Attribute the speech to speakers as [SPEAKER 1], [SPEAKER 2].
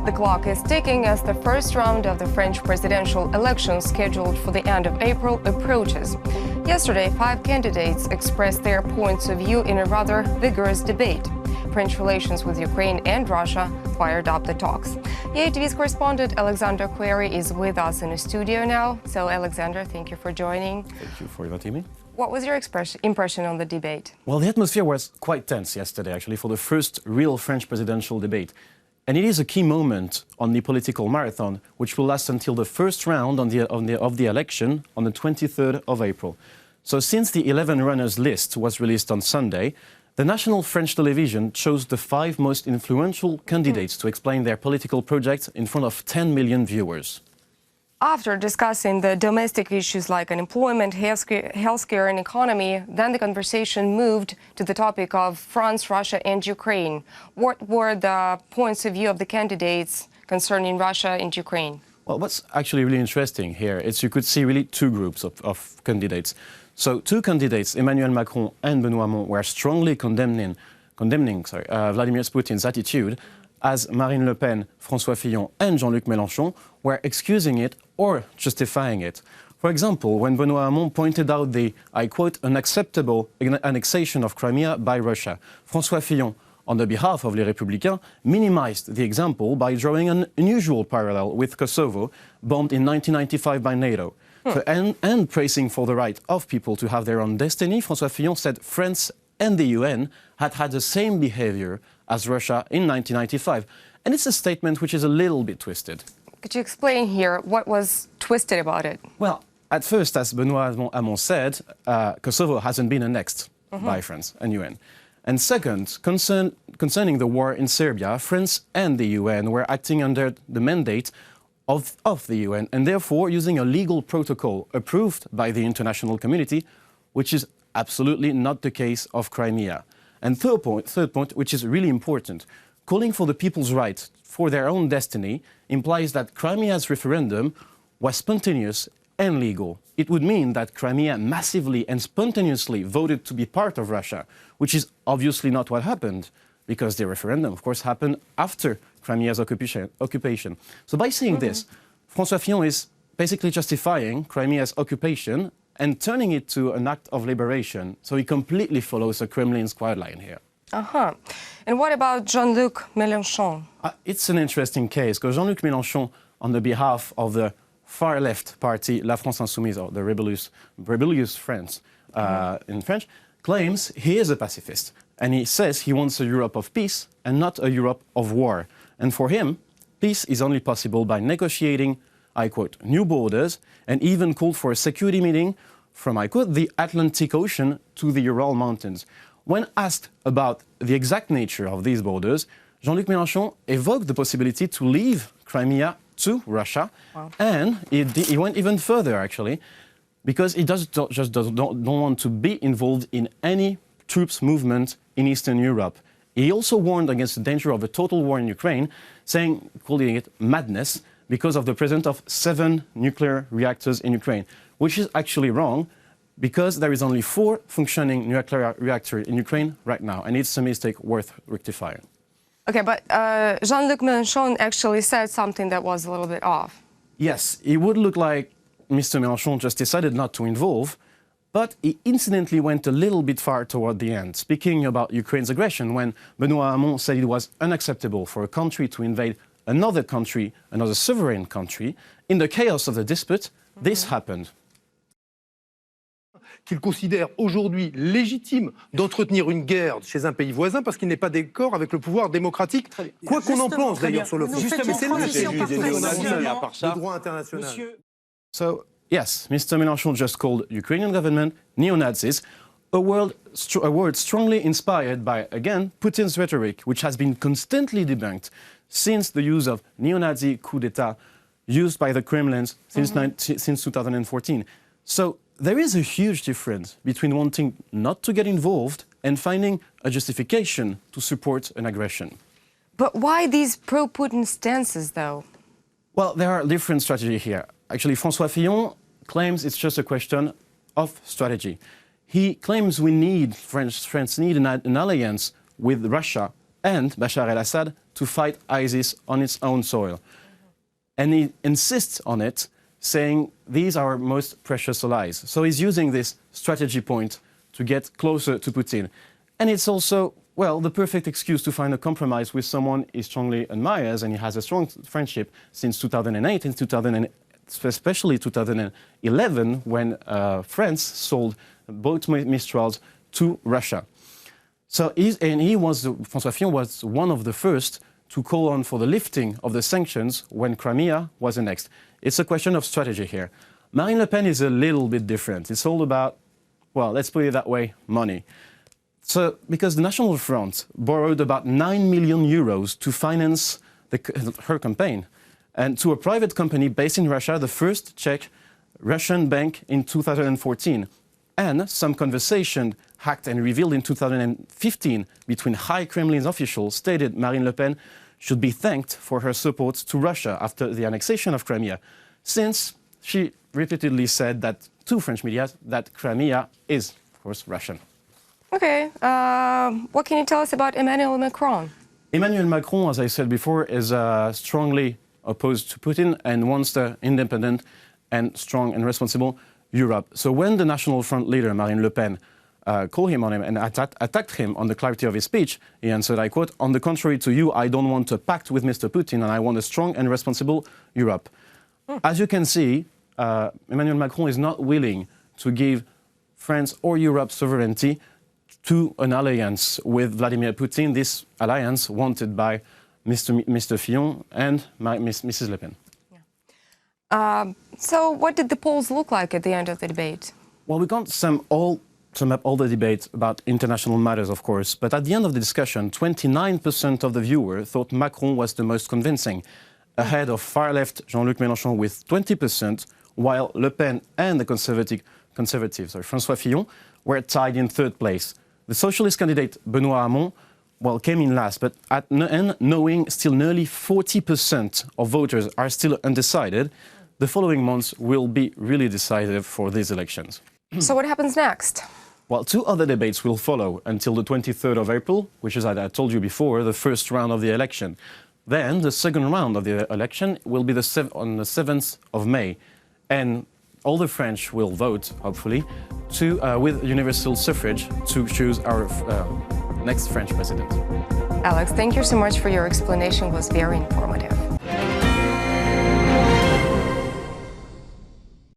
[SPEAKER 1] The clock is ticking as the first round of the French presidential election scheduled for the end of April approaches. Yesterday, 5 candidates expressed their points of view in a rather vigorous debate. French relations with Ukraine and Russia fired up the talks. UATV's correspondent Alexander Query is with us in the studio now. So, Alexander, thank you for joining.
[SPEAKER 2] Thank you for inviting me.
[SPEAKER 1] What was your impression on the debate?
[SPEAKER 2] Well, the atmosphere was quite tense yesterday, actually, for the first real French presidential debate. And it is a key moment on the political marathon, which will last until the first round of the election on the 23rd of April. So since the 11 runners list was released on Sunday, the national French television chose the 5 most influential candidates to explain their political projects in front of 10 million viewers.
[SPEAKER 1] After discussing the domestic issues like unemployment, healthcare and economy, then the conversation moved to the topic of France, Russia and Ukraine. What were the points of view of the candidates concerning Russia and Ukraine?
[SPEAKER 2] Well, what's actually really interesting here is you could see really 2 groups of candidates. So 2 candidates, Emmanuel Macron and Benoît Hamon, were strongly condemning Vladimir Putin's attitude, as Marine Le Pen, François Fillon and Jean-Luc Mélenchon were excusing it or justifying it. For example, when Benoît Hamon pointed out the, I quote, unacceptable annexation of Crimea by Russia, François Fillon, on the behalf of Les Républicains, minimized the example by drawing an unusual parallel with Kosovo, bombed in 1995 by NATO. So, and praising for the right of people to have their own destiny, François Fillon said France and the UN had the same behavior as Russia in 1995. And it's a statement which is a little bit twisted.
[SPEAKER 1] Could you explain here what was twisted about it?
[SPEAKER 2] Well, at first, as Benoît Hamon said, Kosovo hasn't been annexed by France and UN. And second, concerning the war in Serbia, France and the UN were acting under the mandate of the UN and therefore using a legal protocol approved by the international community, which is absolutely not the case of Crimea. And third point, which is really important, calling for the people's right for their own destiny implies that Crimea's referendum was spontaneous and legal. It would mean that Crimea massively and spontaneously voted to be part of Russia, which is obviously not what happened, because the referendum, of course, happened after Crimea's occupation. So by saying this, François Fillon is basically justifying Crimea's occupation and turning it to an act of liberation. So he completely follows the Kremlin's squad line here.
[SPEAKER 1] And what about Jean-Luc Mélenchon?
[SPEAKER 2] It's an interesting case, because Jean-Luc Mélenchon, on the behalf of the far-left party La France Insoumise, or the rebellious France in French, claims he is a pacifist. And he says he wants a Europe of peace and not a Europe of war. And for him, peace is only possible by negotiating, I quote, new borders, and even called for a security meeting from, I quote, the Atlantic Ocean to the Ural Mountains. When asked about the exact nature of these borders, Jean-Luc Mélenchon evoked the possibility to leave Crimea to Russia. Wow. And he went even further, actually, because he don't want to be involved in any troops movement in Eastern Europe. He also warned against the danger of a total war in Ukraine, calling it madness, because of the presence of 7 nuclear reactors in Ukraine, which is actually wrong, because there is only 4 functioning nuclear reactors in Ukraine right now, and it's a mistake worth rectifying.
[SPEAKER 1] Okay, but Jean-Luc Mélenchon actually said something that was a little bit off.
[SPEAKER 2] Yes, it would look like Mr. Mélenchon just decided not to involve, but he incidentally went a little bit far toward the end, speaking about Ukraine's aggression when Benoît Hamon said it was unacceptable for a country to invade another country, another sovereign country. In the chaos of the dispute, this happened.
[SPEAKER 3] Qu'il considère aujourd'hui légitime d'entretenir une guerre chez un pays voisin parce qu'il n'est pas d'accord avec le pouvoir démocratique, quoi qu'on en pense d'ailleurs sur le fond. Mais c'est le droit international.
[SPEAKER 2] So, yes, Mr. Mélenchon just called Ukrainian government neo-Nazis, a word strongly inspired by, again, Putin's rhetoric, which has been constantly debunked since the use of neo-Nazi coup d'etat used by the Kremlin since 2014. So there is a huge difference between wanting not to get involved and finding a justification to support an aggression.
[SPEAKER 1] But why these pro-Putin stances, though?
[SPEAKER 2] Well, there are different strategies here. Actually, François Fillon claims it's just a question of strategy. He claims France needs an alliance with Russia and Bashar al-Assad to fight ISIS on its own soil. And he insists on it, saying these are our most precious allies. So he's using this strategy point to get closer to Putin. And it's also, well, the perfect excuse to find a compromise with someone he strongly admires, and he has a strong friendship since 2008 and especially 2011, when France sold both Mistrals to Russia. So François Fillon was one of the first to call on for the lifting of the sanctions when Crimea was annexed. It's a question of strategy here. Marine Le Pen is a little bit different. It's all about, well, let's put it that way, money. So, because the National Front borrowed about 9 million euros to finance her campaign, and to a private company based in Russia, the first Czech-Russian bank in 2014. And some conversation hacked and revealed in 2015 between high Kremlin officials stated Marine Le Pen should be thanked for her support to Russia after the annexation of Crimea, since she repeatedly said that to French media that Crimea is, of course, Russian.
[SPEAKER 1] Okay, what can you tell us about Emmanuel Macron?
[SPEAKER 2] Emmanuel Macron, as I said before, is strongly opposed to Putin and wants the independent and strong and responsible Europe. So when the National Front leader, Marine Le Pen, called him on him and attacked him on the clarity of his speech, he answered, I quote, "On the contrary to you, I don't want a pact with Mr. Putin, and I want a strong and responsible Europe." As you can see, Emmanuel Macron is not willing to give France or Europe sovereignty to an alliance with Vladimir Putin, this alliance wanted by Mr. Fillon and Mrs. Le Pen.
[SPEAKER 1] Yeah. So what did the polls look like at the end of the debate?
[SPEAKER 2] Well, we can't sum up all the debate about international matters, of course, but at the end of the discussion, 29% of the viewers thought Macron was the most convincing, ahead of far-left Jean-Luc Mélenchon with 20%, while Le Pen and the conservatives, François Fillon, were tied in third place. The socialist candidate, Benoît Hamon, well, came in last, but at the end, knowing still nearly 40% of voters are still undecided, the following months will be really decisive for these elections.
[SPEAKER 1] So what happens next?
[SPEAKER 2] Well, two other debates will follow until the 23rd of April, which is, as I told you before, the first round of the election. Then the second round of the election will be on the 7th of May. And all the French will vote, hopefully, with universal suffrage to choose our next French president.
[SPEAKER 1] Alex, thank you so much for your explanation. It was very informative.